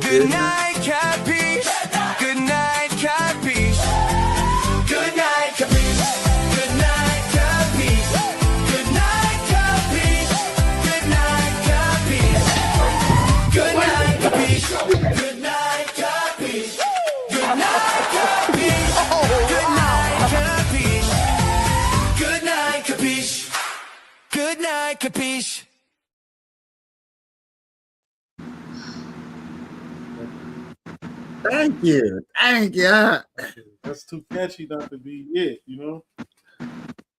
Good night, Kapeash. Good night, Kapeash. Good night, Kapeash. Good night, Kapeash. Good night, Kapeash. Good night, Kapeash. Good night, Kapeash. Good night, Kapeash. Good night, Kapeash. Good night, Kapeash. Good night, Kapeash. Good night, Kapeash. Thank you. Thank you. That's too catchy not to be it, you know?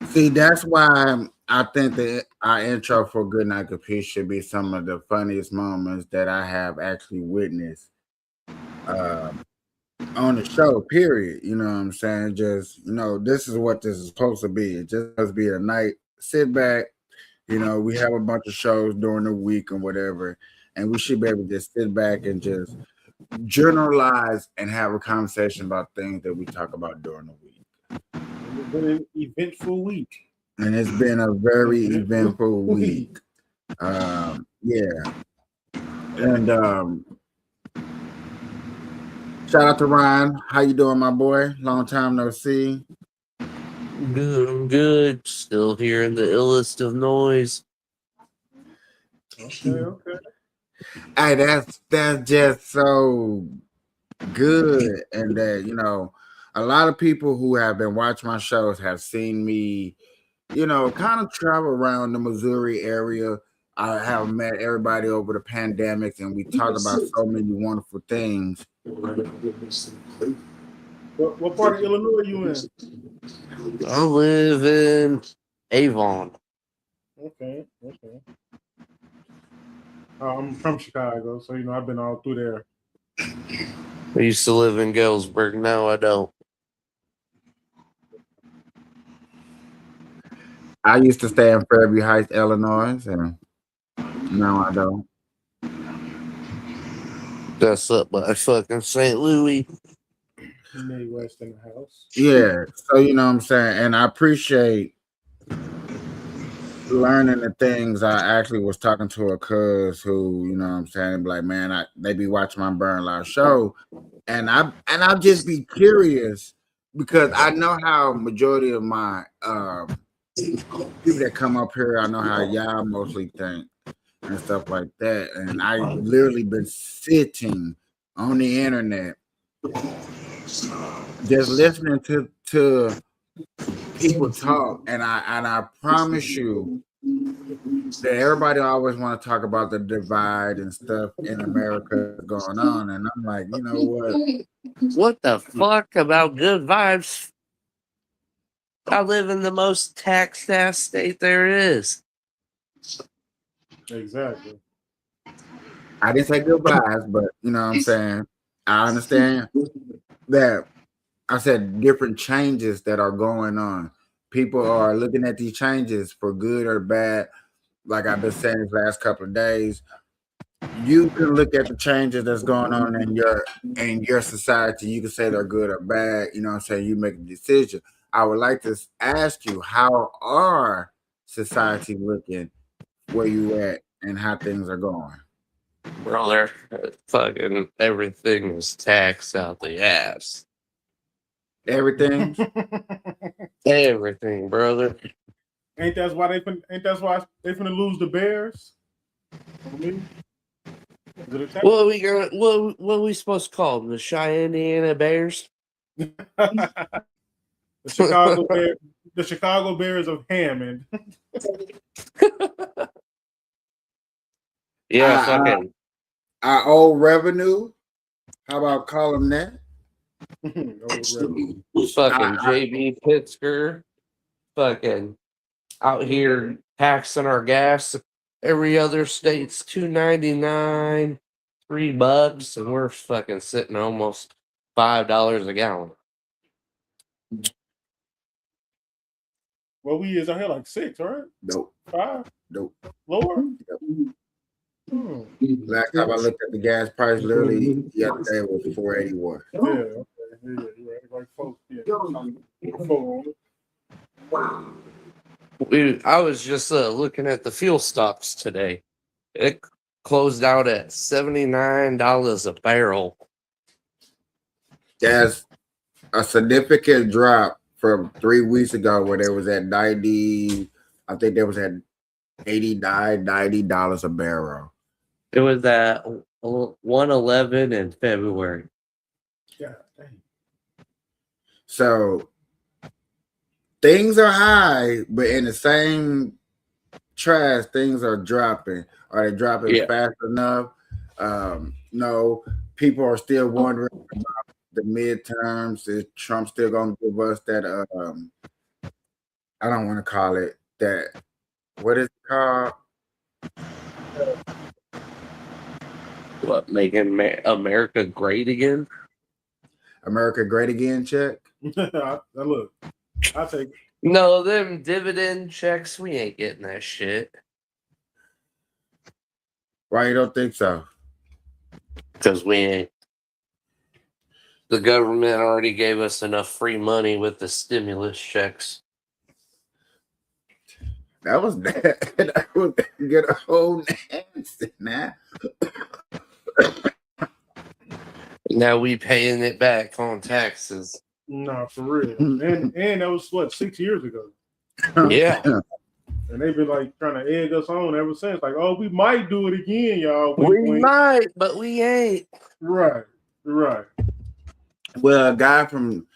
See, that's why I think that our intro for Good Night Kapeash should be some of the funniest moments that I have actually witnessed on the show, period. You know what I'm saying? Just, this is what this is supposed to be. It just must be a night, sit back. We have a bunch of shows during the week and whatever, and we should be able to just sit back and just generalize and have a conversation about things that we talk about during the week. It's been an eventful week. And it's been a very eventful week. Yeah. And shout out to Ryan. How you doing, my boy? Long time no see. Good, I'm good. Still hearing the illest of noise. Okay. Hey, that's just so good. And that, a lot of people who have been watching my shows have seen me, kind of travel around the Missouri area. I have met everybody over the pandemic, and we talked about so many wonderful things. What part of Illinois are you in? I live in Avon. Okay. I'm from Chicago, so I've been all through there. I used to live in Galesburg. Now I don't. I used to stay in Fairview Heights, Illinois, and now I don't. That's up by fucking St. Louis. Midwest in the house. Yeah, so you know what I'm saying, and I appreciate learning the things. I actually was talking to a cuz who, like, man, they be watching my Burn Loud show, and I'll just be curious because I know how majority of my people that come up here, I know how y'all mostly think and stuff like that, and I literally been sitting on the internet just listening to people talk, and I promise you that everybody always want to talk about the divide and stuff in America going on, and I'm like, you know what? What the fuck about good vibes? I live in the most taxed ass state there is. Exactly. I didn't say good vibes, but you know what I'm saying? I understand that. I said different changes that are going on. People are looking at these changes for good or bad. Like I've been saying these last couple of days, you can look at the changes that's going on in your society. You can say they're good or bad. You know what I'm saying? You make a decision. I would like to ask you, how are society looking where you at and how things are going? Brother, fucking everything is taxed out the ass. Everything? Everything, brother. Ain't that why they finna lose the Bears? What we gonna what we supposed to call them? The Cheyenne Bears? The Chicago Bears of Hammond. Yeah, fucking our old revenue. How about call them that? fucking JB Pittsburgh, fucking out here taxing our gas. Every other state's $2.99, $3, and we're fucking sitting almost $5 a gallon. Well, we is out here like 6, right? Nope. 5? Nope. Lower? Yep. Last time I looked at the gas price, literally the other day was $4.81. Yeah, okay. Yeah, you're right. Like folks, yeah. Wow. I was just looking at the fuel stocks today. It closed out at $79 a barrel. That's a significant drop from 3 weeks ago where there was at 90. I think there was at $89, $90 a barrel. It was at 111 in February. Yeah, dang. So things are high, but in the same trash, things are dropping. Are they dropping fast enough? No. People are still wondering about the midterms. Is Trump still going to give us that? I don't want to call it that. What is it called? What, making America great again? America Great Again check? Look, I take. No, them dividend checks, we ain't getting that shit. Why you don't think so? Because we ain't. The government already gave us enough free money with the stimulus checks. That was that. That was get a whole nasty now. Now we paying it back on taxes. Nah, for real. And that was what, 6 years ago. Yeah. And they've been like trying to egg us on ever since. Like, oh, we might do it again, y'all. We might, but we ain't. Right. Well, a guy from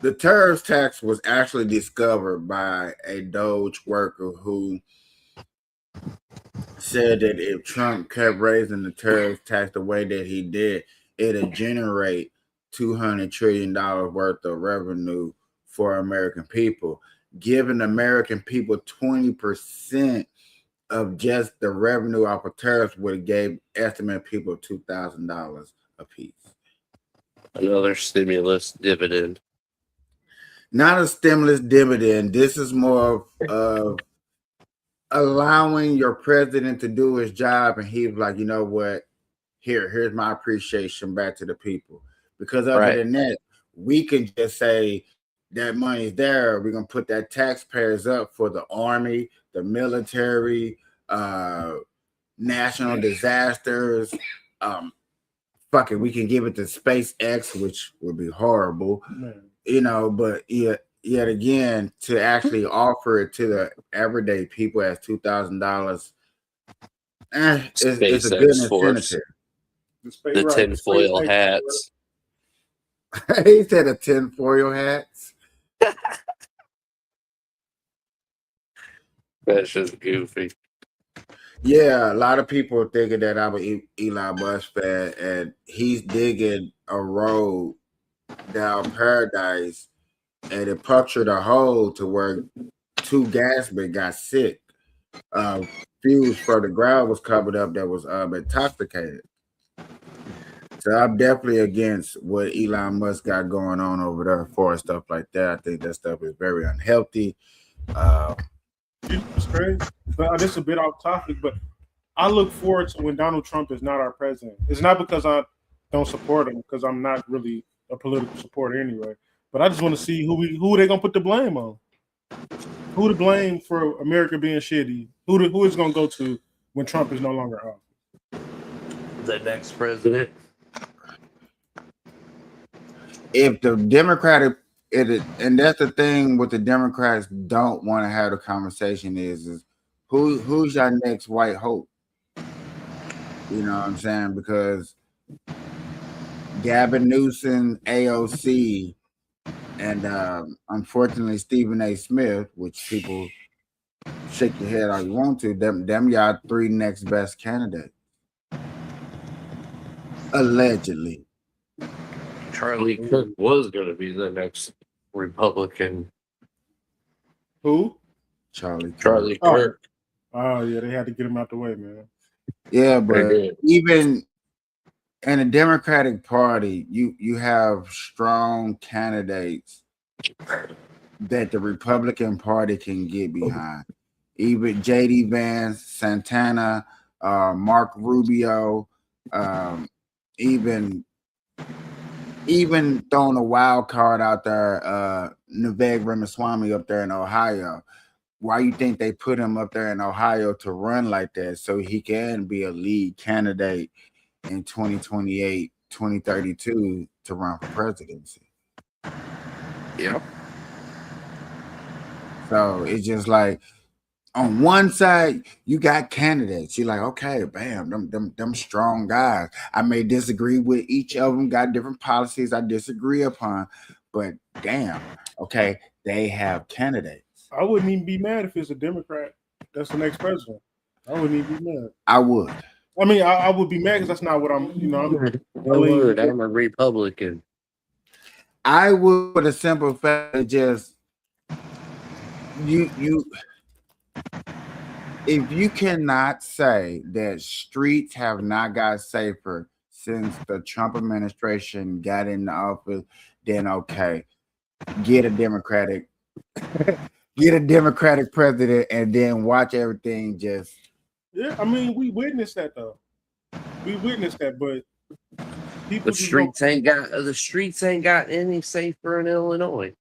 the tariff tax was actually discovered by a Doge worker who said that if Trump kept raising the tariff tax the way that he did, it'd generate $200 trillion worth of revenue for American people. Giving American people 20% of just the revenue off of tariffs would have gave estimate people $2,000 a piece. Another stimulus dividend. Not a stimulus dividend. This is more of allowing your president to do his job, and he's like, you know what? Here's my appreciation back to the people. Because other than that, we can just say that money's there. We're gonna put that taxpayers up for the army, the military, national disasters. Fuck it, we can give it to SpaceX, which would be horrible. Man. You know, but yet again, to actually offer it to the everyday people as $2,000, it's a good incentive. The tinfoil hats. He said a tinfoil hats. That's just goofy. Yeah, a lot of people are thinking that I'm an Elon Musk fan, and he's digging a road down Paradise, and it punctured a hole to where 2 gasmen got sick. Fumes from the ground was coming up that was intoxicated. So I'm definitely against what Elon Musk got going on over there for stuff like that. I think that stuff is very unhealthy. It's crazy. But this is a bit off topic, but I look forward to when Donald Trump is not our president. It's not because I don't support him, because I'm not really a political supporter anyway. But I just want to see who they gonna put the blame on. Who to blame for America being shitty? Who is gonna go to when Trump is no longer out? The next president. If the Democratic, and that's the thing with the Democrats don't want to have the conversation is who's your next white hope? You know what I'm saying? Because Gavin Newsom, AOC, and unfortunately Stephen A. Smith, which people shake your head all you want to, them y'all 3 next best candidates. Allegedly. Charlie Kirk was going to be the next Republican. Who? Charlie Kirk. Oh yeah, they had to get him out the way, man. Yeah, but even in the Democratic Party, you have strong candidates that the Republican Party can get behind. Even J.D. Vance, Santana, Mark Rubio, even throwing a wild card out there, Vivek Ramaswamy up there in Ohio. why you think they put him up there in Ohio to run like that so he can be a lead candidate in 2028, 2032 to run for presidency? Yeah. So it's just like on one side, you got candidates. You're like, okay, bam, them strong guys. I may disagree with each of them, got different policies I disagree upon, but damn, okay, they have candidates. I wouldn't even be mad if it's a Democrat. That's the next president. I wouldn't even be mad. I would. I mean, I would be mad because that's not what I'm. I'm a Republican. I would, with a simple fact, of just you if you cannot say that streets have not got safer since the Trump administration got in the office, then okay, get a Democratic president and then watch everything just. Yeah, I mean, we witnessed that though. We witnessed that, but people The streets ain't got any safer in Illinois.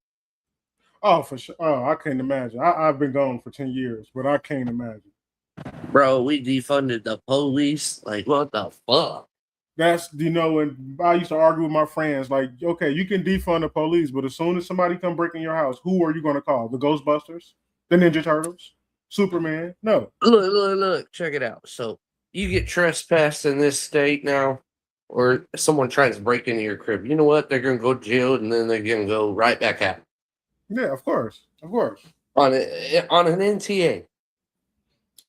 Oh, for sure. Oh, I can't imagine. I've been gone for 10 years, but I can't imagine. Bro, we defunded the police. Like, what the fuck? That's, and I used to argue with my friends, like, okay, you can defund the police, but as soon as somebody come break in your house, who are you going to call? The Ghostbusters? The Ninja Turtles? Superman? No. Look, check it out. So you get trespassed in this state now, or someone tries to break into your crib. You know what? They're going to go to jail, and then they're going to go right back out. Yeah, of course. On an NTA. Of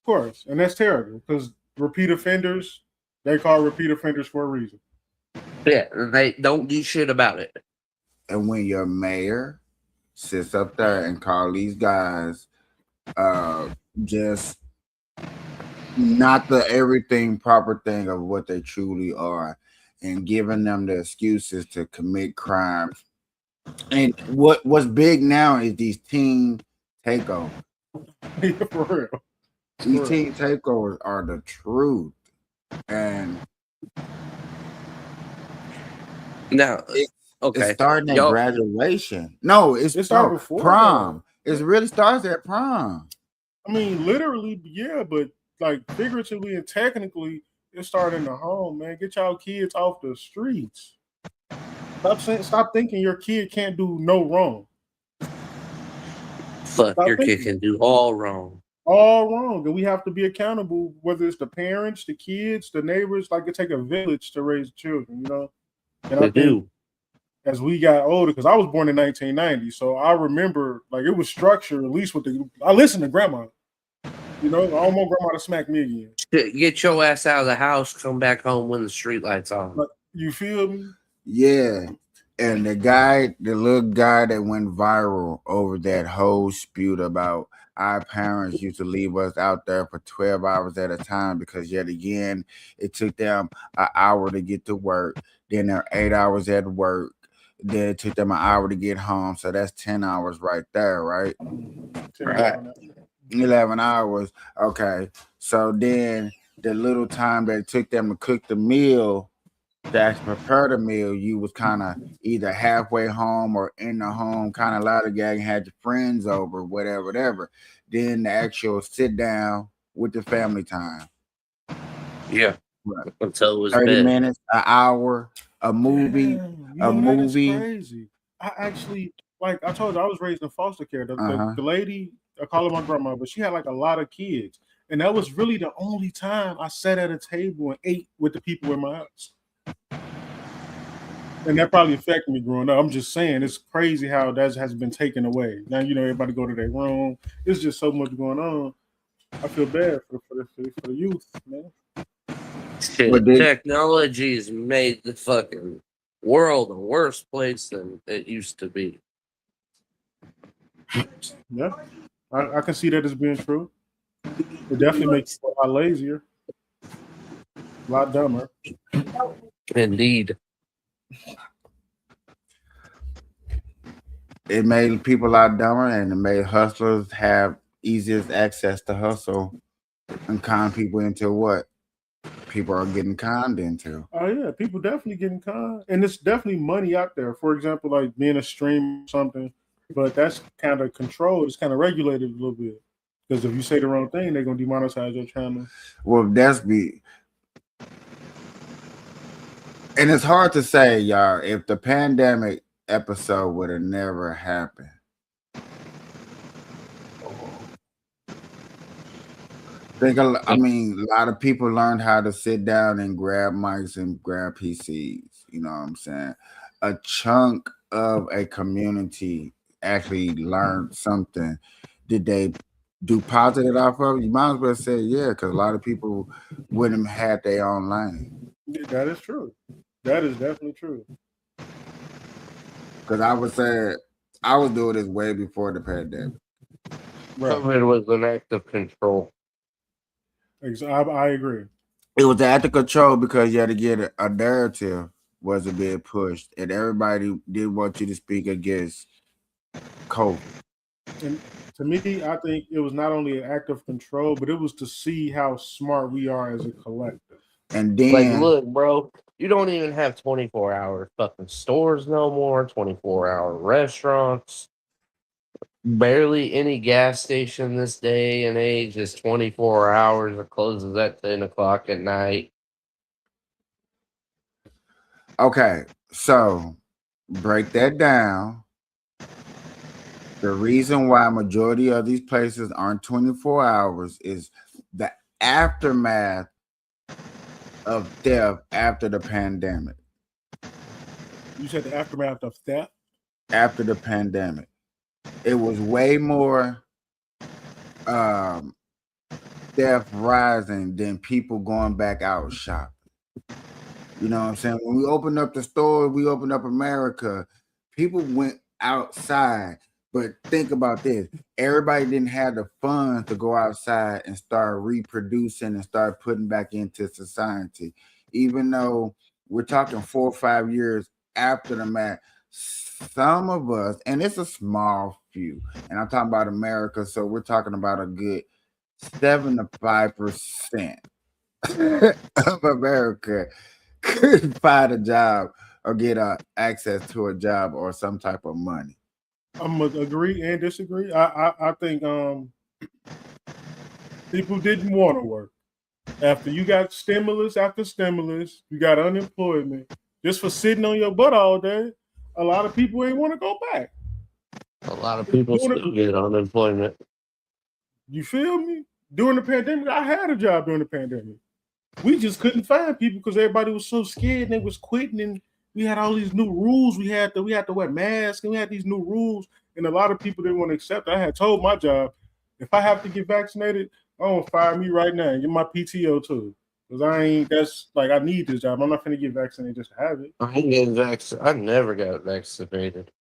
course. And that's terrible because repeat offenders, they call repeat offenders for a reason. Yeah, they don't do shit about it. And when your mayor sits up there and call these guys just not the everything proper thing of what they truly are and giving them the excuses to commit crimes. And what's big now is these teen takeovers. Yeah, for real. These teen takeovers are the truth. And now, it's starting at graduation. No, it started before prom. It really starts at prom. I mean, literally, yeah, but like figuratively and technically, it started in the home, man. Get y'all kids off the streets. Stop thinking your kid can't do no wrong. Fuck, your kid can do all wrong. All wrong. And we have to be accountable, whether it's the parents, the kids, the neighbors. Like it take a village to raise children, And I think as we got older, because I was born in 1990, so I remember like it was structured, at least with I listened to grandma. I don't want grandma to smack me again. Get your ass out of the house, come back home when the street lights on. Like, you feel me? Yeah. And the little guy that went viral over that whole spew about our parents used to leave us out there for 12 hours at a time because yet again, it took them an hour to get to work. Then they're 8 hours at work. Then it took them an hour to get home. So that's 10 hours right there, right? Right. 11 hours. Okay. So then the little time that it took them to cook the meal, to actually prepare the meal, you was kind of either halfway home or in the home, kind of lollygag and had your friends over, whatever. Then the actual sit down with the family time. Yeah. Right. Until it was 30 bed. minutes, an hour, a movie, That is crazy. I actually, like I told you, I was raised in foster care. The lady, I call her my grandma, but she had like a lot of kids. And that was really the only time I sat at a table and ate with the people in my house. And that probably affected me growing up. I'm just saying, it's crazy how that has been taken away. Now, everybody go to their room. It's just so much going on. I feel bad for the youth, man. Shit, technology's made the fucking world a worse place than it used to be. Yeah, I can see that as being true. It definitely makes you a lot lazier, a lot dumber. Indeed. It made people a lot dumber, and it made hustlers have easiest access to hustle and con people into what people are getting conned into. Oh yeah, people definitely getting conned, and it's definitely money out there. For example, like being a streamer or something, but that's kind of controlled. It's kind of regulated a little bit. Because if you say the wrong thing, they're gonna demonetize your channel. Well, and it's hard to say, y'all, if the pandemic episode would have never happened. I mean, a lot of people learned how to sit down and grab mics and grab PCs. You know what I'm saying? A chunk of a community actually learned something. Did they do positive off of it? You might as well say yeah, because a lot of people wouldn't have had their own lane. Yeah, that is true. That is definitely true. Because I would say I was doing this way before the pandemic. Right. COVID was an act of control. I agree. It was the act of control because you had to get a narrative was being pushed, and everybody did want you to speak against COVID. And to me, I think it was not only an act of control, but it was to see how smart we are as a collective. And then, Like, look, bro, you don't even have 24-hour fucking stores no more, 24-hour restaurants. Barely any gas station this day and age is 24 hours. It closes at 10 o'clock at night. okay, so break that down. The reason why majority of these places aren't 24 hours is the aftermath of death after the pandemic. You said the aftermath of that? After the pandemic. It was way more death rising than people going back out shopping. You know what I'm saying? When we opened up the store, we opened up America, people went outside. But think about this. Everybody didn't have the funds to go outside and start reproducing and start putting back into society. Even though we're talking 4 or 5 years after the match, some of us, and it's a small few, and I'm talking about America, so we're talking about a good 75% of America couldn't find a job or get access to a job or some type of money. I'm gonna agree and disagree. I think people didn't want to work. After you got stimulus after stimulus, you got unemployment. Just for sitting on your butt all day, a lot of people ain't want to go back. A lot of people still get unemployment. You feel me? During the pandemic, I had a job during the pandemic. We just couldn't find people because everybody was so scared and they was quitting, and we had all these new rules. We had to wear masks, and we had these new rules, and a lot of people didn't want to accept it. I had told my job, if I have to get vaccinated, I don't fire me right now and get my PTO too. Because I need this job. I'm not gonna get vaccinated just to have it. I ain't getting vaccinated. I never got vaccinated.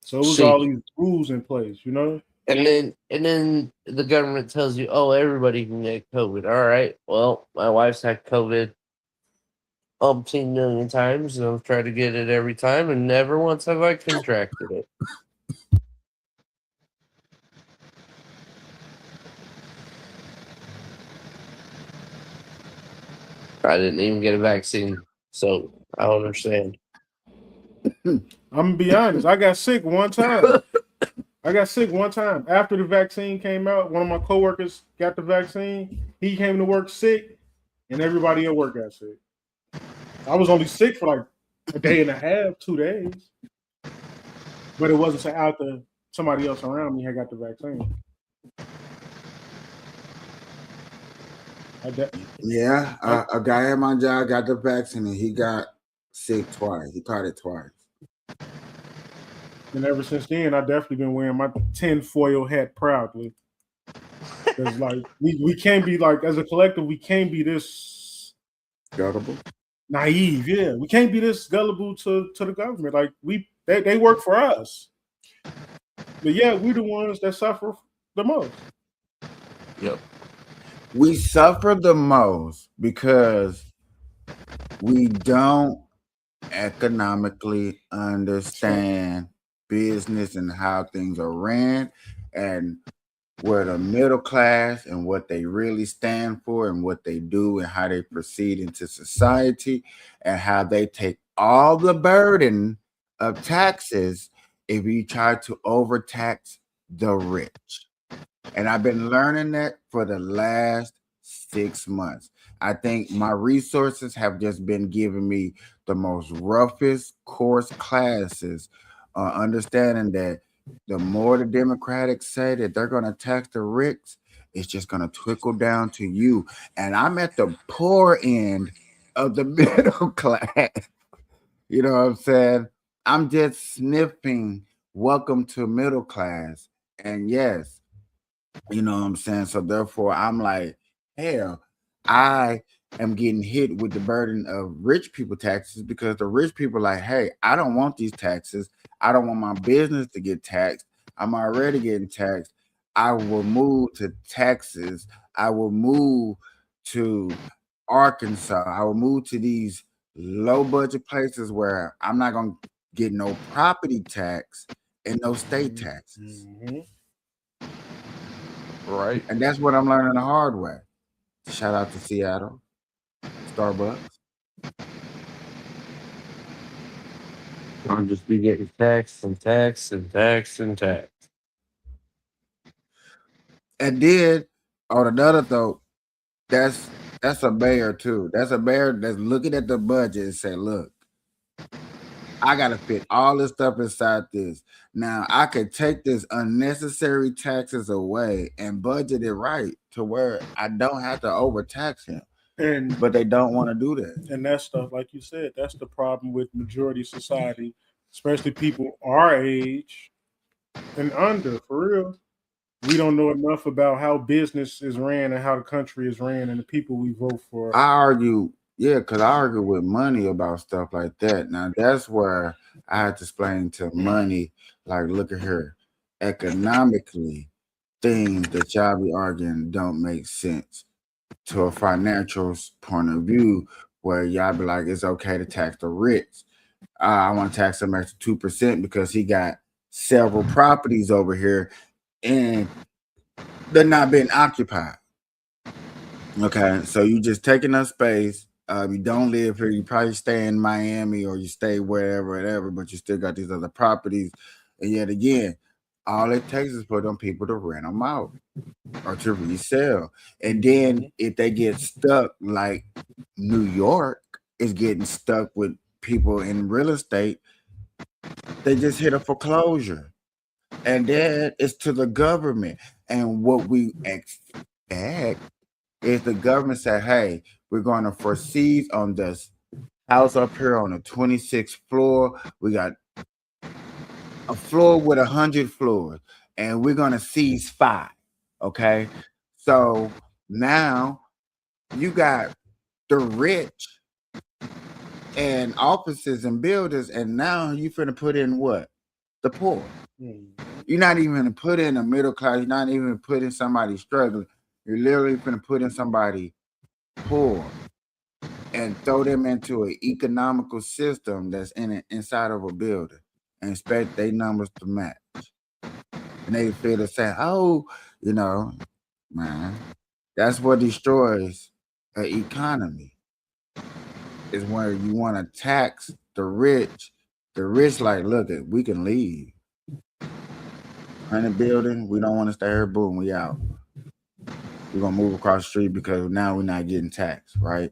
So it was all these rules in place, you know? And then the government tells you, oh, everybody can get COVID. All right. Well, my wife's had COVID umpteen million times, and I've tried to get it every time, and never once have I contracted it. I didn't even get a vaccine, so I don't understand. I'm gonna be honest. I got sick one time. After the vaccine came out. One of my coworkers got the vaccine. He came to work sick, and everybody at work got sick. I was only sick for like a day and a half, 2 days. But it wasn't after somebody else around me had got the vaccine. A guy at my job got the vaccine and he got sick twice. He caught it twice. And ever since then, I've definitely been wearing my tinfoil hat proudly. Because like we can't be like, as a collective, we can't be this gullible, naive. Yeah, we can't be this gullible to the government. Like they work for us, but yeah, we're the ones that suffer the most. Yep. We suffer the most because we don't economically understand business and how things are ran, and where the middle class and what they really stand for and what they do and how they proceed into society and how they take all the burden of taxes if you try to overtax the rich. And I've been learning that for the last 6 months. I think my resources have just been giving me the most roughest course classes, understanding that the more the Democrats say that they're going to tax the rich, it's just going to trickle down to you. And I'm at the poor end of the middle class. You know what I'm saying? I'm just sniffing welcome to middle class. And yes, you know what I'm saying? So therefore, I'm like, hell, I am getting hit with the burden of rich people taxes because the rich people are like, hey, I don't want these taxes. I don't want my business to get taxed. I'm already getting taxed. I will move to Texas. I will move to Arkansas. I will move to these low budget places where I'm not gonna get no property tax and no state taxes. Right. And that's what I'm learning the hard way. Shout out to Seattle, Starbucks. I'll just be getting taxed and taxed and taxed and taxed. And then on another though, that's a mayor too. That's a mayor that's looking at the budget and say, look, I gotta fit all this stuff inside this. Now I could take this unnecessary taxes away and budget it right to where I don't have to overtax him. But they don't want to do that. And that stuff, like you said, that's the problem with majority society, especially people our age and under. For real, we don't know enough about how business is ran and how the country is ran and the people we vote for. I argue, yeah, because I argue with money about stuff like that. Now that's where I had to explain to money, like, look at here, economically, things that y'all be arguing don't make sense to a financial point of view, where y'all be like, it's okay to tax the rich. I want to tax him extra 2% because he got several properties over here and they're not being occupied. Okay, so you just taking up space. You don't live here. You probably stay in Miami or you stay wherever, whatever, but you still got these other properties. And yet again, all it takes is for them people to rent them out or to resell. And then if they get stuck, like New York is getting stuck with people in real estate, they just hit a foreclosure. And then it's to the government. And what we expect is the government said, hey, we're going to foresee on this house up here on the 26th floor. We got a floor with 100 floors, and we're going to seize 5. Okay. So now you got the rich and offices and builders, and now you finna put in what? The poor. You're not even gonna put in a middle class, you're not even put in somebody struggling. You're literally finna put in somebody poor and throw them into an economical system that's inside of a building and expect their numbers to match. And they feel the same, oh, you know, man, that's what destroys an economy. Is where you want to tax the rich. The rich, like, look, we can leave. 100 building, we don't want to stay here. Boom, we out. We're gonna move across the street because now we're not getting taxed, right?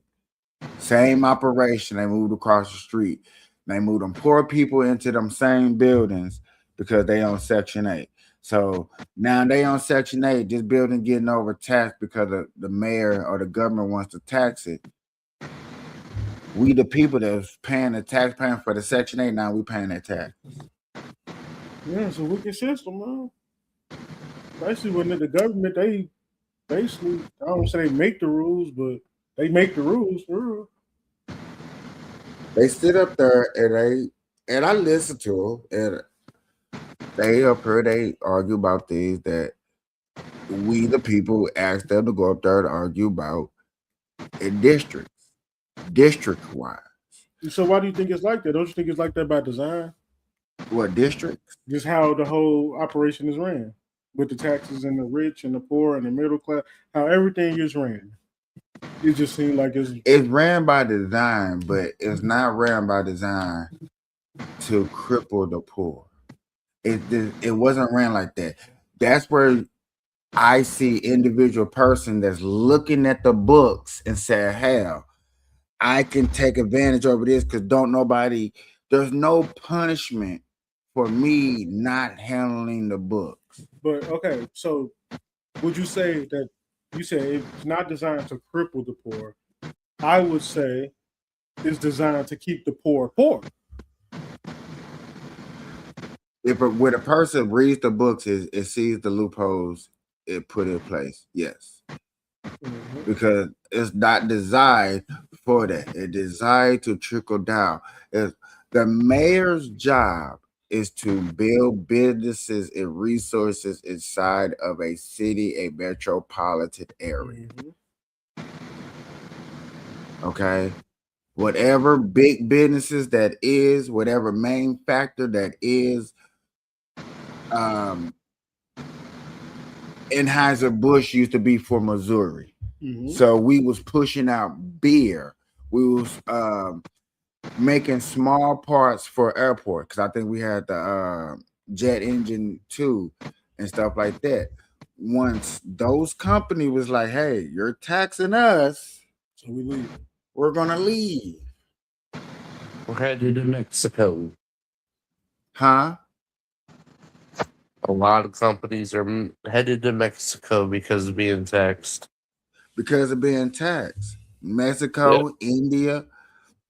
Same operation, they moved across the street. They moved them poor people into them same buildings because they on Section 8. So now they on Section 8, this building getting overtaxed because the mayor or the government wants to tax it. We the people that's paying the tax, paying for the Section 8, now we paying that tax. Yeah, it's a wicked system, man. Especially when the government, they basically, I don't say they make the rules, but they make the rules for real. They sit up there and I listen to them, and they up here, they argue about things that we the people ask them to go up there to argue about in district wise. So why do you think it's like that? Don't you think it's like that by design? What districts? Just how the whole operation is ran with the taxes and the rich and the poor and the middle class, how everything is ran. It just seems like it's ran by design, but it's not ran by design to cripple the poor. It wasn't ran like that. that's where I see individual person that's looking at the books and say, hell, I can take advantage over this because there's no punishment for me not handling the books. But okay, so would you say that you say it's not designed to cripple the poor? I would say it's designed to keep the poor poor. When a person reads the books, it sees the loopholes it put in place. Yes, because it's not designed for that. It's designed to trickle down. The mayor's job is to build businesses and resources inside of a city, a metropolitan area. Okay. Whatever big businesses that is, whatever main factor that is, Anheuser-Busch used to be for Missouri. So we was pushing out beer. We was making small parts for airport because I think we had the jet engine too and stuff like that. Once those company was like, hey, you're taxing us, so we leave. We're gonna leave. We're headed to Mexico. Huh? A lot of companies are headed to Mexico because of being taxed. Because of being taxed. Mexico, yep. India,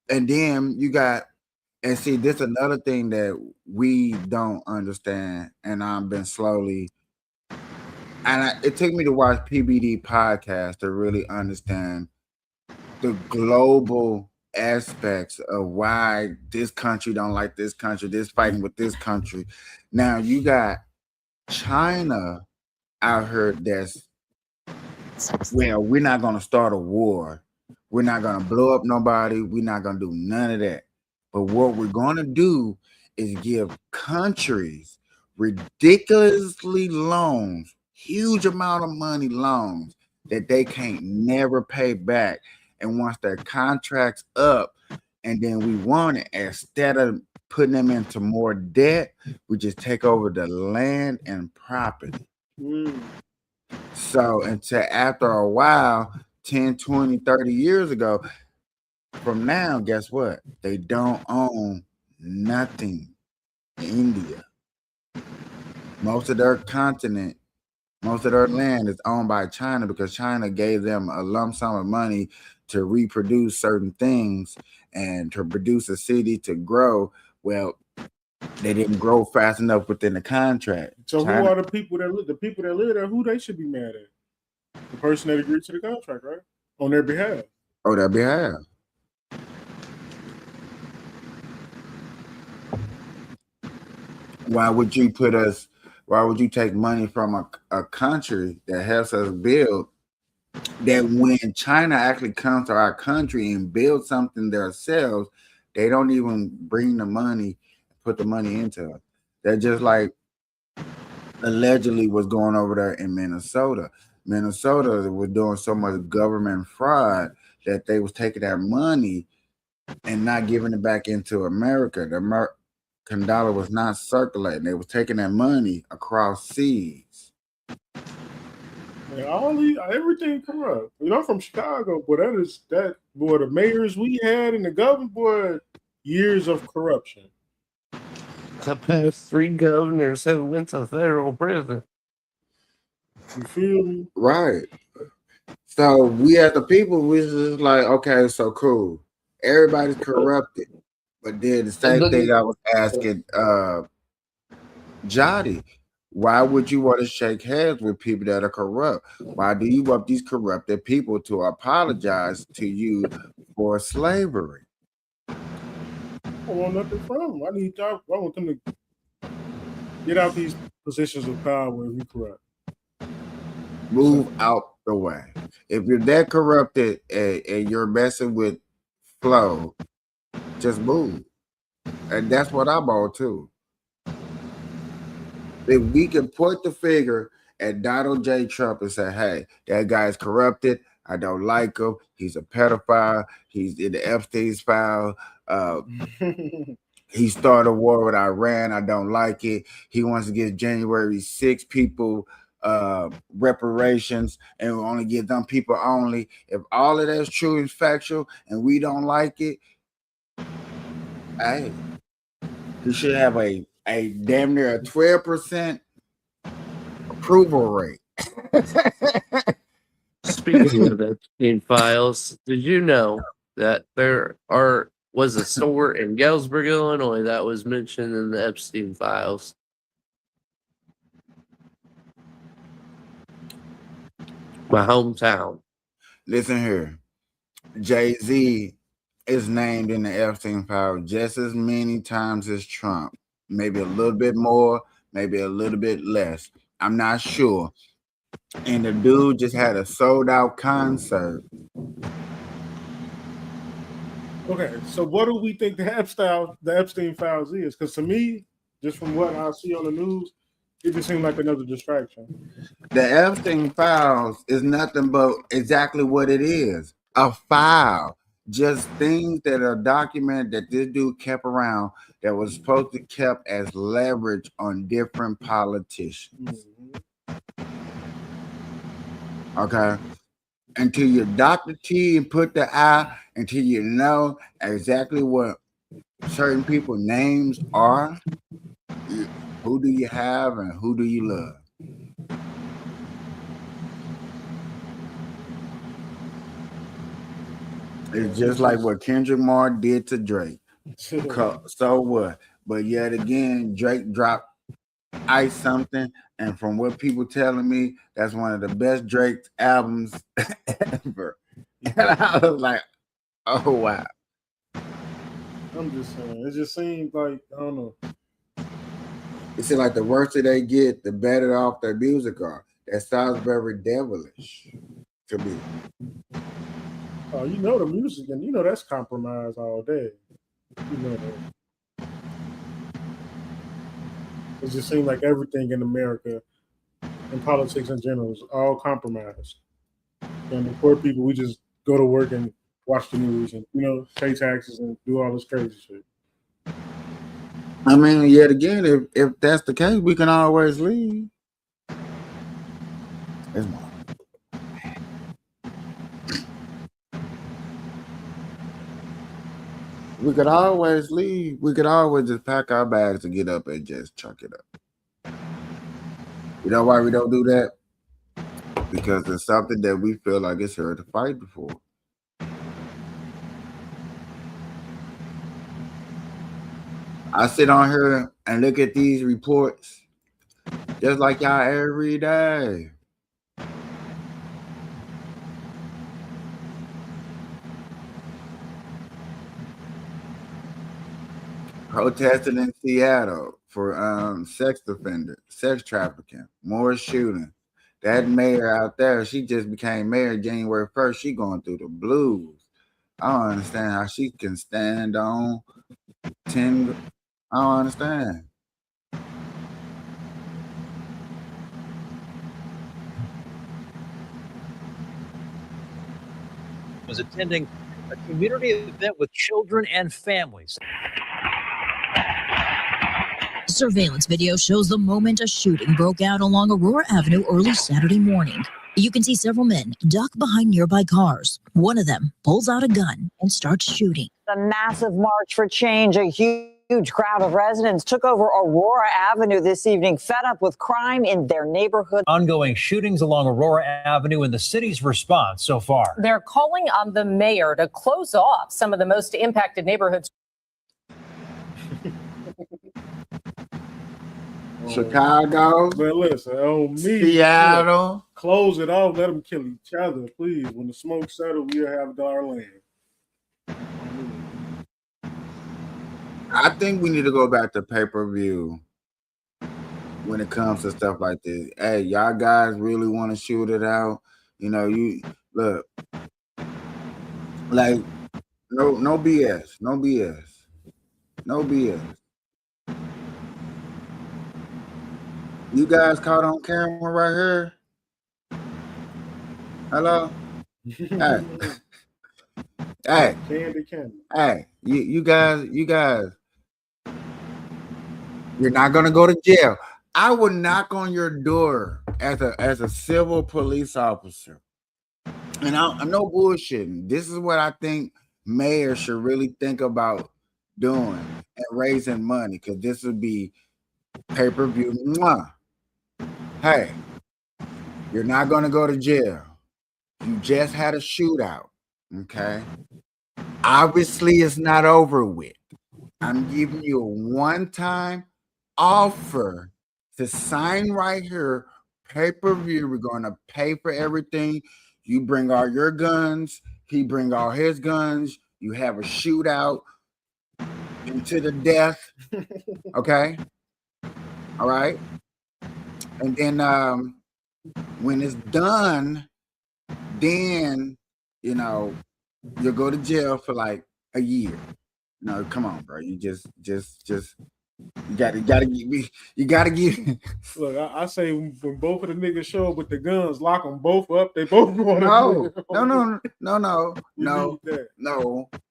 and then you got, and see, this is another thing that we don't understand, and I've been slowly, and it took me to watch PBD podcast to really understand the global aspects of why this country don't like this country, this fighting with this country. Now you got China out here that's, well, we're not going to start a war. We're not going to blow up nobody. We're not going to do none of that. But what we're going to do is give countries ridiculously loans, huge amount of money loans that they can't never pay back. And once their contract's up, and then we want it, instead of putting them into more debt, we just take over the land and property. So until after a while, 10, 20, 30 years ago, from now, guess what? They don't own nothing in India. Most of their continent, most of their land is owned by China because China gave them a lump sum of money to reproduce certain things and to produce a city to grow. Well, they didn't grow fast enough within the contract. So China, who are the people that live there? Who they should be mad at? The person that agreed to the contract, right? On their behalf. On their behalf. Why would you take money from a country that helps us build, that when China actually comes to our country and builds something themselves, they don't even bring the money, put the money into it. They're just like allegedly was going over there in Minnesota. Minnesota was doing so much government fraud that they was taking that money and not giving it back into America. The American dollar was not circulating. They was taking that money across seas. Man, everything corrupt. You know, I'm from Chicago, but the mayors we had in the government, boy, years of corruption. The past 3 governors have went to federal prison. You feel me? Right. So we as the people, we just like, okay, so cool. Everybody's corrupted. But then the same thing I was asking Jody, why would you want to shake hands with people that are corrupt? Why do you want these corrupted people to apologize to you for slavery? I want nothing from them. I want them to get out these positions of power if you corrupt. Move out the way. If you're that corrupted and you're messing with flow, just move. And that's what I'm on too. If we can point the finger at Donald J. Trump and say, hey, that guy's corrupted. I don't like him. He's a pedophile. He's in the Epstein's file. He started a war with Iran. I don't like it. He wants to give January 6 people reparations and will only give them people only. If all of that's true and factual and we don't like it, hey, he should have a damn near a 12% approval rate. Speaking of Epstein files, did you know that was a store in Galesburg, Illinois that was mentioned in the Epstein files? My hometown. Listen here. Jay-Z is named in the Epstein file just as many times as Trump. Maybe a little bit more, maybe a little bit less. I'm not sure. And the dude just had a sold-out concert. Okay, so what do we think the Epstein files is? Because to me, just from what I see on the news, it just seemed like another distraction. The Epstein files is nothing but exactly what it is, a file. Just things that are documented that this dude kept around that was supposed to kept as leverage on different politicians. Okay. Until you dot the T and put the I, until you know exactly what certain people's names are, who do you have and who do you love? It's just like what Kendrick Lamar did to Drake. So what? But yet again, Drake dropped Ice Something, and from what people telling me, that's one of the best Drake albums ever. And I was like, oh wow. I'm just saying, it just seems like, I don't know. It seems like the worse that they get, the better off their music are. That sounds very devilish to me. Oh, you know the music, and you know that's compromised all day. You know that. It just seems like everything in America and politics in general is all compromised. And the poor people, we just go to work and watch the news and, you know, pay taxes and do all this crazy shit. I mean, yet again, if that's the case, we can always leave. It's not. We could always leave. We could always just pack our bags and get up and just chuck it up. You know why we don't do that? Because it's something that we feel like it's here to fight for. I sit on here and look at these reports just like y'all every day. Protesting in Seattle for sex trafficking, more shooting. That mayor out there, she just became mayor January 1st. She going through the blues. I don't understand how she can stand on 10. I don't understand. Was attending a community event with children and families. Surveillance video shows the moment a shooting broke out along Aurora Avenue early Saturday morning. You can see several men duck behind nearby cars. One of them pulls out a gun and starts shooting. A massive march for change. A huge crowd of residents took over Aurora Avenue this evening, fed up with crime in their neighborhood. Ongoing shootings along Aurora Avenue and the city's response so far. They're calling on the mayor to close off some of the most impacted neighborhoods. Chicago, But listen, on me, Seattle. Close it off. Let them kill each other, please. When the smoke settles, we'll have our land. I think we need to go back to pay-per-view when it comes to stuff like this. Hey, y'all guys really want to shoot it out? You know, you look like no BS, no BS, no BS. You guys caught on camera right here. Hello. Hey. Hey. Candy. Hey, you guys, You're not gonna go to jail. I would knock on your door as a civil police officer, and I'm no bullshitting. This is what I think mayors should really think about doing and raising money, because this would be pay-per-view. Mwah. Hey, you're not gonna go to jail. You just had a shootout. Okay. Obviously, it's not over with. I'm giving you a one-time offer to sign right here, pay-per-view. We're going to pay for everything. You bring all your guns. He bring all his guns. You have a shootout into the death. Okay. All right. And then when it's done, then you'll go to jail for like a year. No, come on, bro. You just you gotta give me. You gotta give. Look, I say when both of the niggas show up with the guns, lock them both up. They both going No, to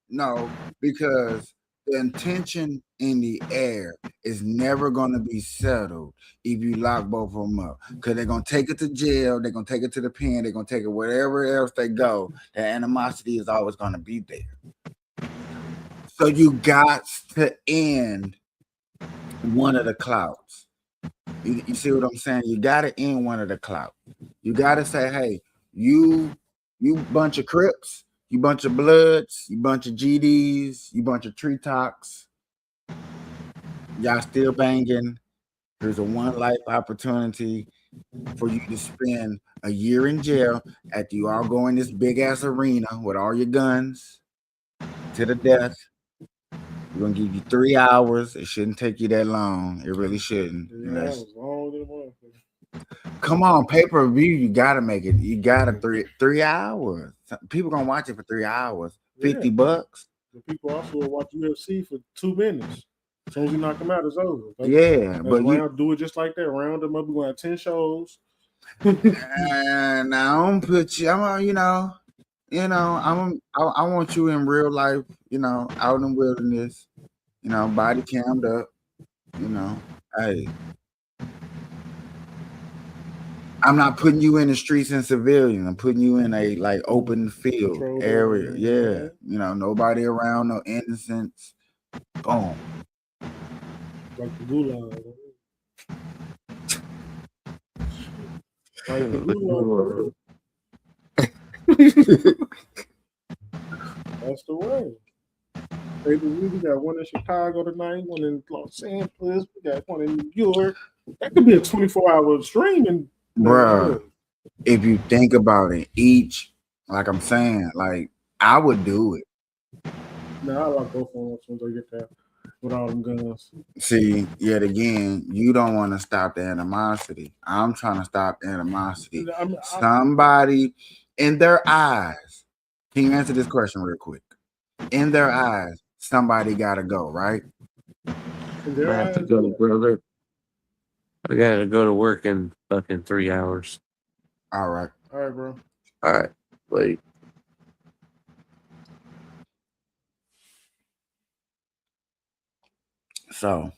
no, because the intention in the air is never going to be settled if you lock both of them up, because they're going to take it to jail, they're going to take it to the pen, they're going to take it wherever else they go. The animosity is always going to be there. So you got to end one of the clouds. You see what I'm saying? You got to end one of the clouds. You got to say, hey, you bunch of Crips, you bunch of Bloods, you bunch of GDs, you bunch of treetops. Y'all still banging. There's a one life opportunity for you to spend a year in jail after you all go in this big ass arena with all your guns to the death. We're gonna give you 3 hours. It shouldn't take you that long. It really shouldn't. Come on, pay-per-view. You gotta make it. You gotta 3 hours. People gonna watch it for 3 hours. $50. The people also will watch UFC for 2 minutes. As soon as you knock them out, it's over. But do it just like that. Round them up. We're gonna have 10 shows. And I don't put you. I want you in real life. Out in the wilderness. Body cammed up. Hey. I'm not putting you in the streets in civilian. I'm putting you in a open field area. Yeah. Nobody around, no innocents. Boom. Like the gulag. Like the gulag. That's the way. We got one in Chicago tonight, one in Los Angeles, we got one in New York. That could be a 24-hour streaming. Bruh, if you think about it, each, like I'm saying, I would do it. No, I like both of them once I get there with all them guns. See, yet again, you don't want to stop the animosity. I'm trying to stop animosity. Somebody in their eyes, can you answer this question real quick? In their eyes, somebody gotta go, right? I have to go, brother. I gotta go to work in fucking 3 hours. All right, bro. All right, wait. So,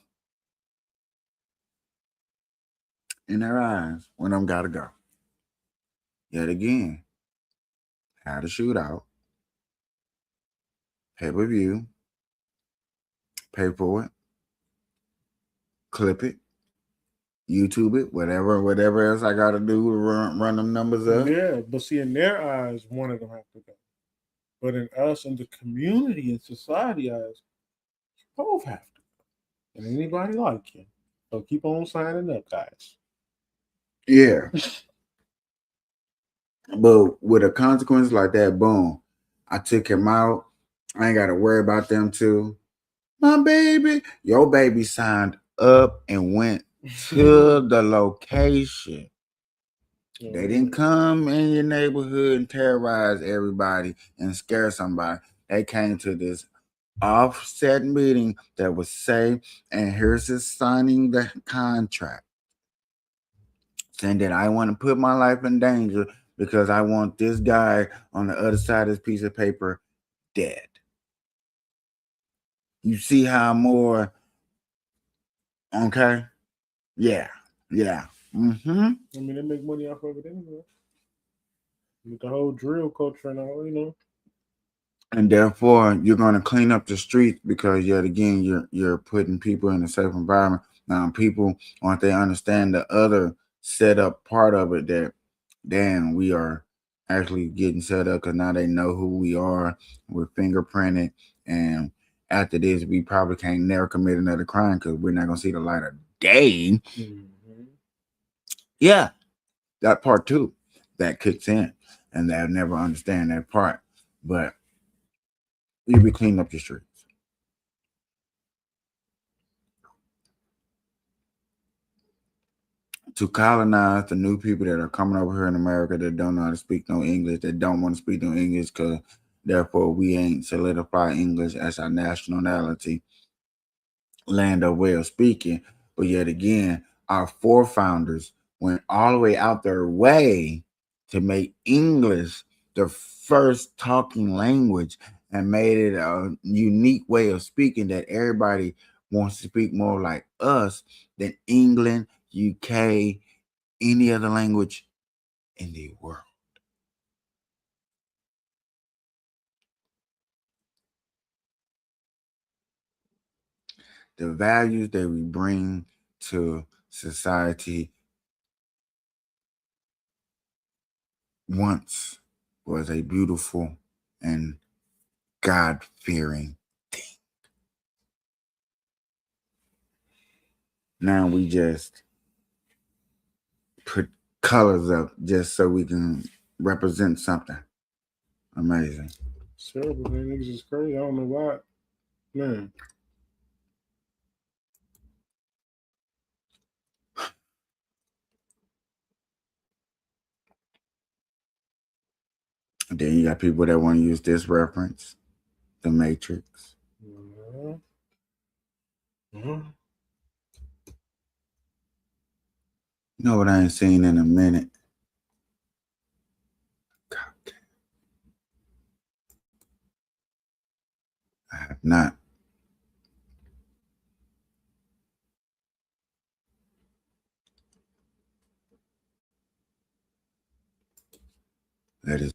in their eyes, when them gotta go. Yet again, had a shootout, pay-per-view, pay for it, clip it, YouTube it, whatever else I gotta do to run them numbers up. Yeah, but see, in their eyes, one of them have to go. But in us, in the community and society eyes, you both have to go. And anybody like you. So keep on signing up, guys. Yeah. But with a consequence like that, boom, I took him out. I ain't gotta worry about them too. My baby, your baby signed up and went to the location. They didn't come in your neighborhood and terrorize everybody and scare somebody. They came to this offset meeting that was safe, and here's his signing the contract, saying that I want to put my life in danger because I want this guy on the other side of this piece of paper dead. You see how more Okay. Yeah. Mm-hmm. I mean, they make money off of it anyway. With the whole drill culture and all, you know. And therefore, you're going to clean up the streets because yet again, you're putting people in a safe environment. Now, people, once they understand the other setup part of it, that damn, we are actually getting set up because now they know who we are. We're fingerprinted, and after this, we probably can't never commit another crime because we're not going to see the light of day. Mm-hmm. Yeah, that part too, that kicks in, and they'll never understand that part, but you'll be cleaning up the streets. To colonize the new people that are coming over here in America that don't know how to speak no English, that don't want to speak no English because therefore we ain't solidify English as our nationality, land of way of speaking. But yet again, our forefathers went all the way out their way to make English the first talking language and made it a unique way of speaking that everybody wants to speak more like us than England, UK, any other language in the world. The values that we bring to society once was a beautiful and God-fearing thing. Now we just put colors up just so we can represent something. Amazing. It's terrible, man. Niggas is crazy. I don't know why. Man. Then you got people that want to use this reference, The Matrix. Mm-hmm. Mm-hmm. You know what I ain't seen in a minute? God. I have not. That is.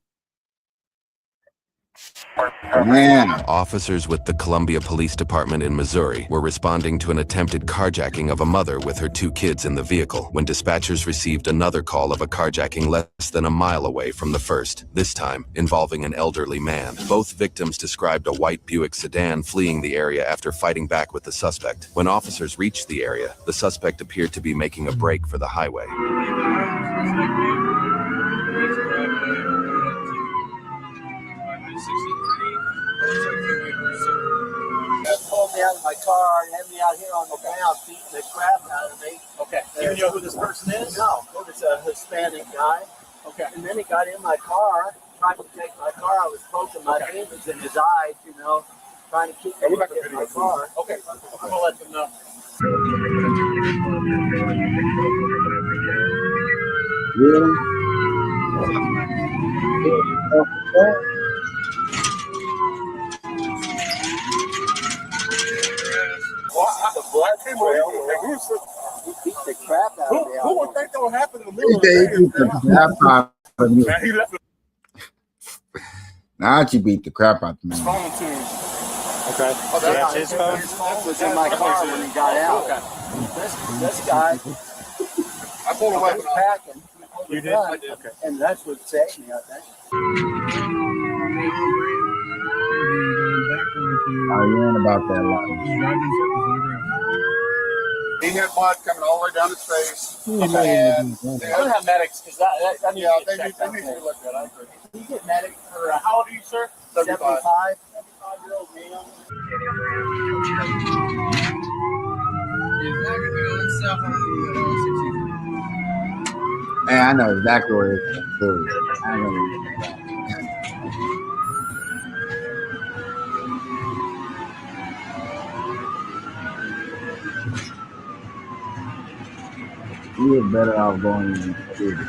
Man. Officers with the Columbia Police Department in Missouri were responding to an attempted carjacking of a mother with her 2 kids in the vehicle when dispatchers received another call of a carjacking less than a mile away from the first, this time involving an elderly man. Both victims described a white Buick sedan fleeing the area after fighting back with the suspect. When officers reached the area, the suspect appeared to be making a break for the highway. Pulled me out of my car and had me out here on the ground beating the crap out of me. Okay. Do you know who this person is? No, it was a Hispanic guy. Okay. And then he got in my car, tried to take my car. I was poking my fingers in his eyes, you know, trying to keep me from getting my car. Okay. I'm gonna let them know. Really? He beat the crap out of me. Who would think that would happen in the middle of the They beat the crap out of me. Man, he left his Now you beat the crap out of me. phone to him. Okay. Oh, that's his phone? That was in my car when he got out. Okay. This guy, I pulled away. was packing. You did? I did. Okay. And that's what saved me, I think. I ran about that life. He had blood coming all the way down his face. I'm gonna have medics because I need Yeah, to they get need checked out. to look at. I agree. He get medic for How old are you, sir? 75. 75-year-old male. Hey, I know exactly where it's from. I know. You were better off going in the city.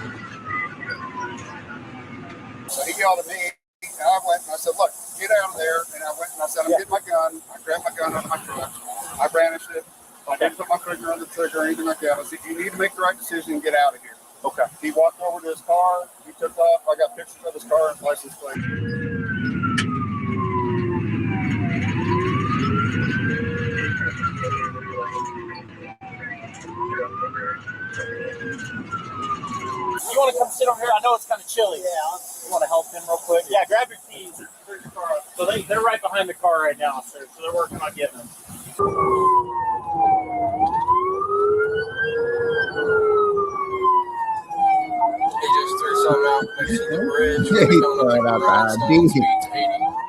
So he yelled at me, and I went and I said, "Look, get out of there!" And I went and I said, "I'm getting my gun." I grabbed my gun out of my truck. I brandished it. I didn't put my finger on the trigger or anything like that. I said, you need to make the right decision and get out of here. Okay. He walked over to his car. He took off. I got pictures of his car and license plate. You want to come sit over here? I know it's kind of chilly. Yeah. You want to help him real quick? Yeah, grab your keys. Where's your car? So they're right behind the car right now, sir. So they're working on getting them. He just threw something out next to the bridge.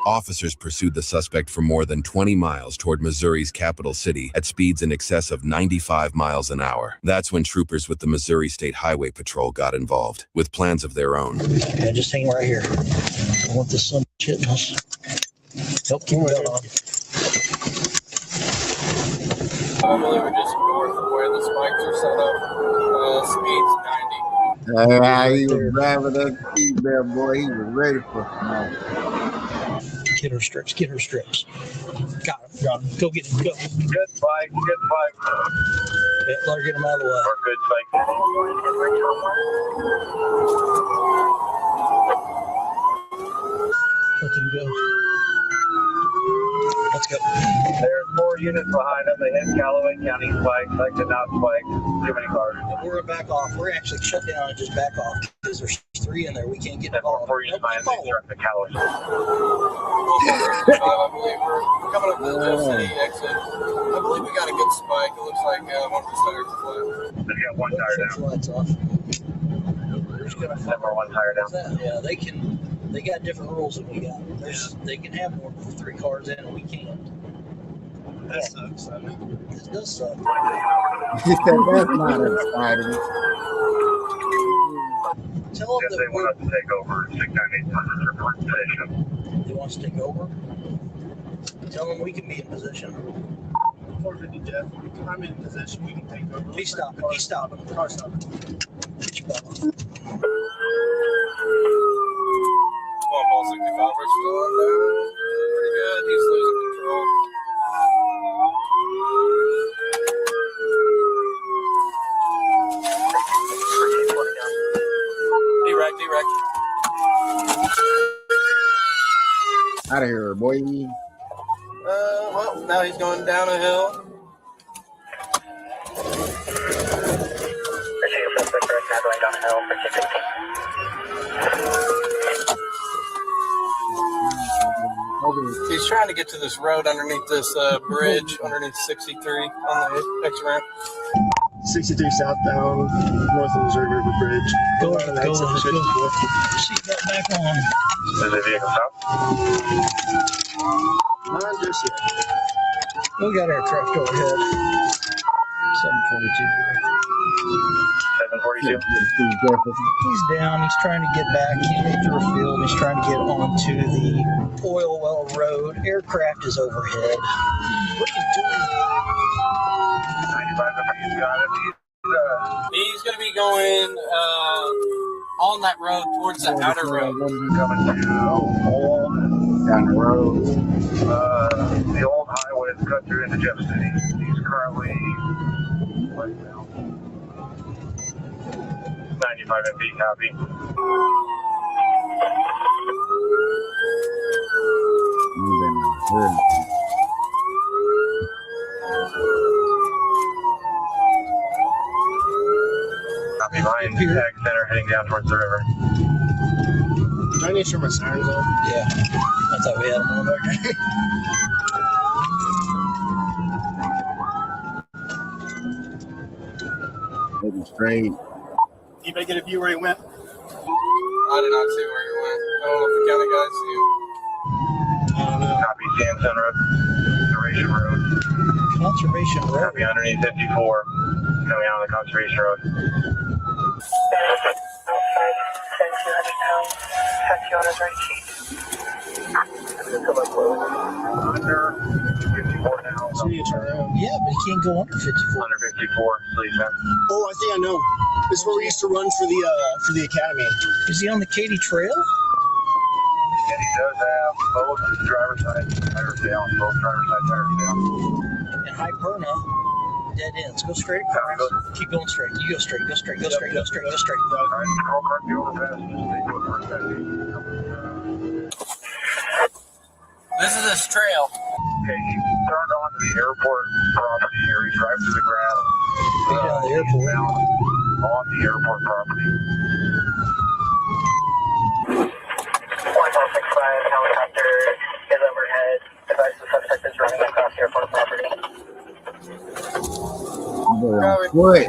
Officers pursued the suspect for more than 20 miles toward Missouri's capital city at speeds in excess of 95 miles an hour. That's when troopers with the Missouri State Highway Patrol got involved, with plans of their own. Yeah, just hang right here. I want this son of shit in us. Nope, keep it on. I believe we're just north of where the spikes are set up. Speed's 90. He was driving that speed there, boy. He was ready for smoke. Get her strips. Get her strips. Got him. Got him. Go get him. Go. Good spike. Good spike. Yeah, let her get him out of the way. Good spike. Let them go. Let's go. There's 4 units behind them. They hit Callaway County spike. Like did not spike. Too many cars. We're going to back off. We're actually shut down and just back off because there's 3 in there. We can't get involved. 4 units behind them. The Callaway. I believe we're coming up to the Jeff City exit. I believe we got a good spike. It looks like one of the tires is flat. They got one tire down. Lights off. We're just going to Number one tire down. Yeah, they can. They got different rules than we got. They can have more than 3 cars in, and we can't. That sucks. I mean, This does suck. He said that's not exciting. Tell them Yes, they want us to take over 698 report station. They want us to take over. Tell them we can be in position. 450 Jeff. I'm in position. We can take over. He's stopping. He's stopping. Car stopping. Get your ball. One ball 65. We're still on there. Pretty good. He's losing control. D-Rec. Out of here, boy. Well, now he's going down a hill. He's trying to get to this road underneath this bridge, underneath 63 on the exit ramp. 63 southbound, north of Missouri River Bridge. Go on, go. Seatbelt back on. Is the vehicle stop? Not just yet. We got aircraft overhead. 742. 742. He's down. He's trying to get back through a field. He's trying to get onto the oil well road. Aircraft is overhead. What are you doing? 95 number, you got it. He's going to be going on that road towards the outer road. Coming to Down the road. the old highway that's cut through into Jeff City. He's currently right now 95 MB, copy. Copy, line tag center heading down towards the river. Do I need to turn my sirens on? Yeah. I thought we had them on there. Maybe straight. Anybody get a view where he went? I did not see where he went. I don't know if the county guys see him. Copy, Jansen Road, Conservation Road. Conservation Road. Copy, underneath 54, coming out of the Conservation Road. Under 54 now. So you turn around. Yeah, but he can't go under 54. Under 54, please, man. Oh, I think I know. This is where we used to run for the academy. Is he on the Katy Trail? And he does have both driver's side tires down, both driver's side tires down. And Hyperna dead ends. Go straight across. Keep going straight. You go straight. Go straight. Go straight. Go straight. Go straight. This is his trail. Okay, he turned onto the airport property here. He's driving through the gravel. He's down the airport. On the airport property. 1465 helicopter is overhead. Advise the suspect is running across airport property. What?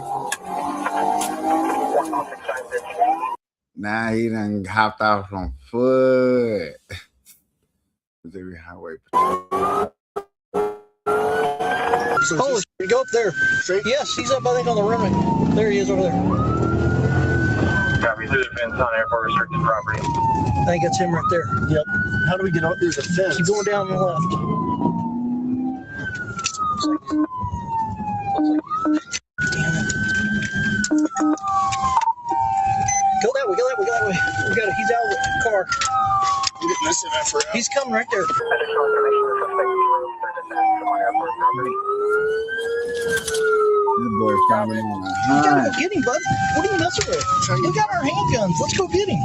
Nah, he done hopped off on foot. Missouri Highway Patrol. Oh, go up there. Yes, he's up, I think, on the runway. There he is over there. Copy, through the fence on airport restricted property. I think that's him right there. Yep. How do we get up? There's a fence. Keep going down on the left. Damn it. Go that way, go that way, go that way. We got it. He's out of the car. We didn't miss him after. He's coming right there. Additional information, the suspect is on airport property. This boy's coming on a You gotta hunt. go get him, bud. What are you messing with? Look at our handguns. Let's go get him.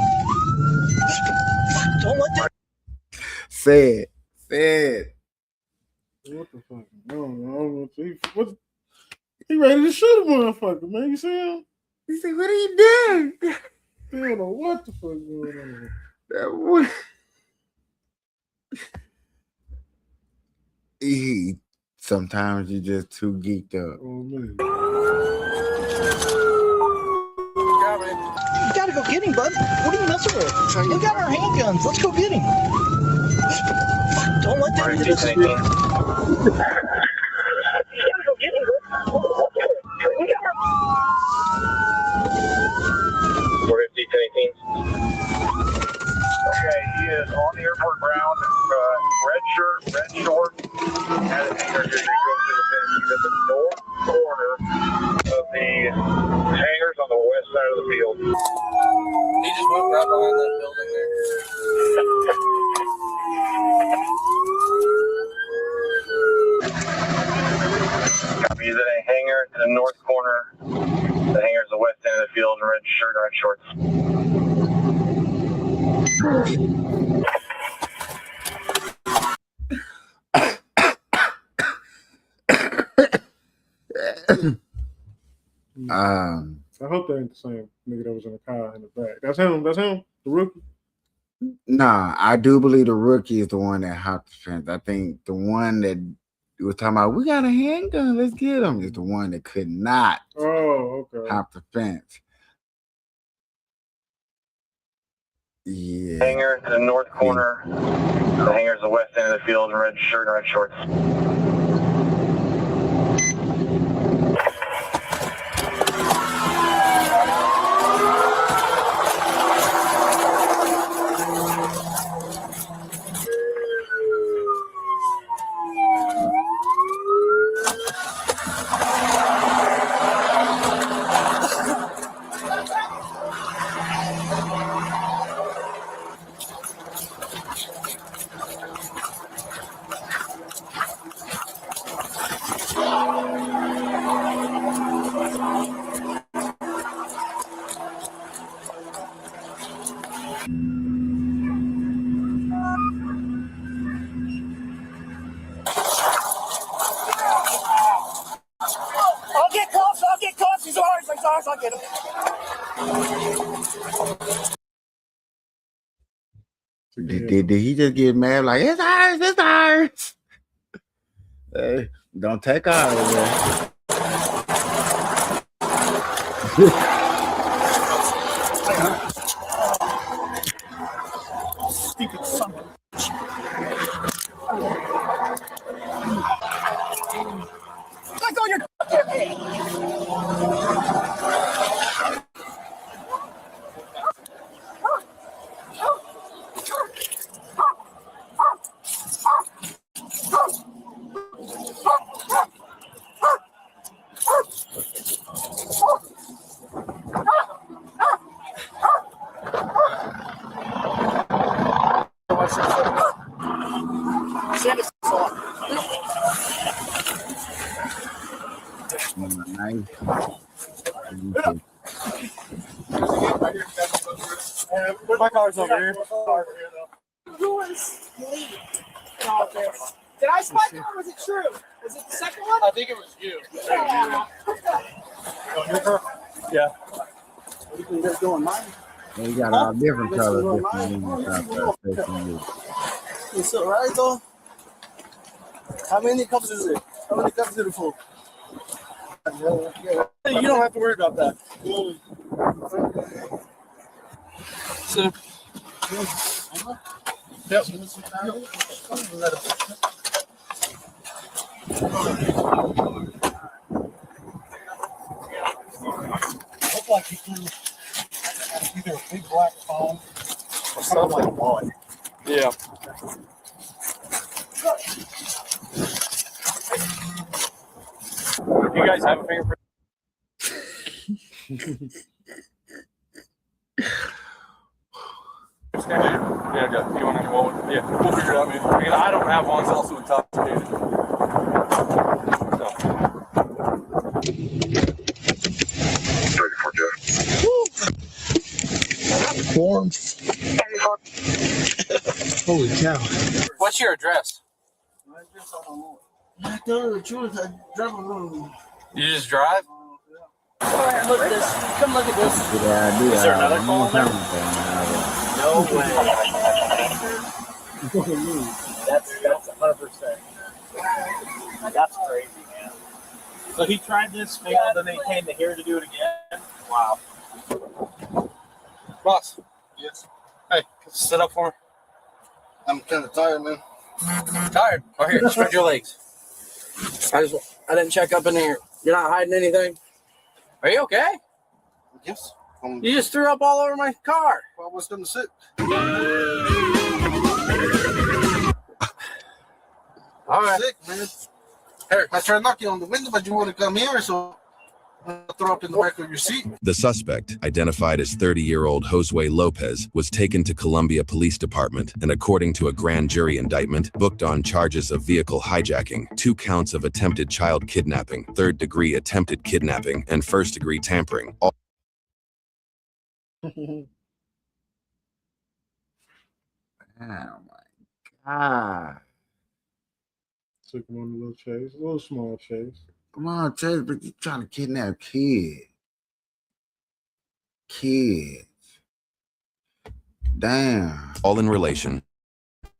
Don't let that. Said. What the fuck? No, he ready to shoot a motherfucker, man. You see him? He said, what are you doing? They don't know what the fuck going on. That boy. Sometimes you just too geeked up. Oh, man. You gotta go get him, bud. What are you messing with? Look at our handguns. Let's go get him. Don't let that hit us. You gotta go get him, bud. 450, 1018. Okay, he is on the airport ground. Red shirt, red shorts. Has a hanger here. He goes to the fence. He's at the north corner of the hangars on the west side of the field. He just went right behind that building there. Copy. He's at a hangar in the north corner. The hangar is the west end of the field. Red shirt, red shorts. I hope that ain't the same nigga that was in the car in the back. That's him. That's him. The rookie. Nah, I do believe the rookie is the one that hopped the fence. I think the one that was talking about, we got a handgun, let's get him, is the one that could not hop the fence. Yeah. Hangar in the north corner. The hangar is the west end of the field. Red shirt, red shorts. I'll get close. He's ours. I'll get him. Did he just get mad like, it's ours, it's ours? Hey, don't take ours, man. Stupid son of a bitch. Let go of your goddamn hand. My car's over here. Who was lead in all this? Did I spy car? Was it true? Was it the second one? I think it was you. Yeah. Yeah. What do you think they're doing? Mine? They got all different colors. Different It's all right though. How many cups is it? How many cups is it for? You don't have to worry about that. So, yep. Look like you can either a big black phone or something like one. Yeah. You guys have a fingerprint? Yeah, you want to go? Yeah, we'll figure it out, man. Because I don't have one, it's also intoxicated. Ready for Jeff. Warm. Holy cow. What's your address? I tell you the truth, I drive alone. You just drive? Look at this. Come look at this. Is there another call there? No way. That's 100%. That's crazy, man. So he tried this, failed, and then he came to here to do it again? Wow. Boss. Yes. Hey, sit up for me. I'm kind of tired, man. Tired? Oh, here, spread your legs. I didn't check up in here. You're not hiding anything? Are you okay? Yes. You just threw up all over my car. I was going to sit. All right. Sick, man. Here, I tried knocking on the window, but you want to come here, so I'll throw up in the back of your seat. The suspect, identified as 30-year-old Josue Lopez, was taken to Columbia Police Department and, according to a grand jury indictment, booked on charges of vehicle hijacking, 2 counts of attempted child kidnapping, 3rd-degree attempted kidnapping, and 1st-degree tampering. Oh my God. Took him on a little chase, a little small chase. Come on, Chase, but you trying to kidnap kids. Kids. Damn. All in relation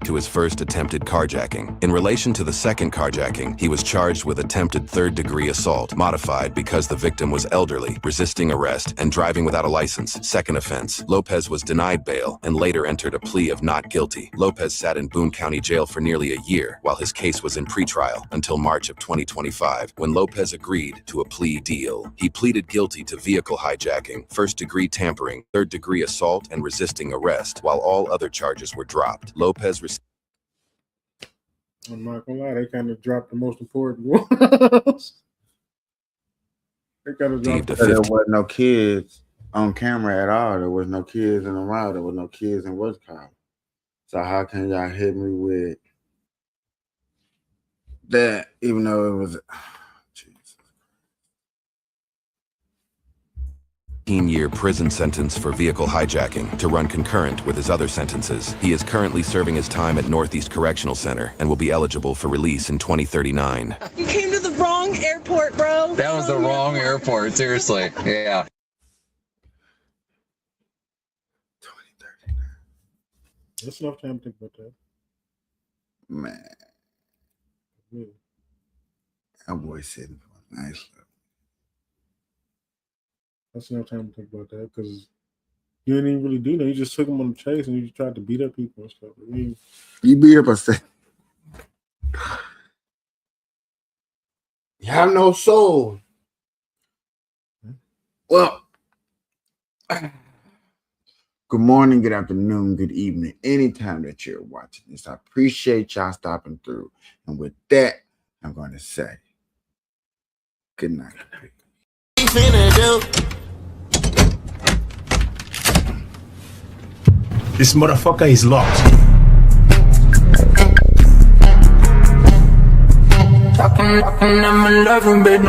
to his first attempted carjacking. In relation to the second carjacking, he was charged with attempted 3rd-degree assault, modified because the victim was elderly, resisting arrest, and driving without a license. Second offense. Lopez was denied bail and later entered a plea of not guilty. Lopez sat in Boone County Jail for nearly a year while his case was in pretrial until March of 2025, when Lopez agreed to a plea deal. He pleaded guilty to vehicle hijacking, 1st-degree tampering, 3rd-degree assault, and resisting arrest, while all other charges were dropped. Lopez I'm not gonna lie, they kind of dropped the most important ones. They kind of dropped. There wasn't no kids on camera at all. There was no kids in the route. There was no kids in what's called. So how can y'all hit me with that? Even though it was. 15-year prison sentence for vehicle hijacking to run concurrent with his other sentences. He is currently serving his time at Northeast Correctional Center and will be eligible for release in 2039. You came to the wrong airport, bro. That was the wrong airport, seriously. Yeah. 2039. That's enough time to think about that. Man. Yeah. That boy sitting for a nice look. That's enough time to think about that because you didn't even really do that. You just took them on the chase and you just tried to beat up people and stuff. I mean, you beat up a set. You have no soul. Well, good morning, good afternoon, good evening, anytime that you're watching this. I appreciate y'all stopping through. And with that, I'm going to say good night. This motherfucker is locked. Talking, I'm in love, baby.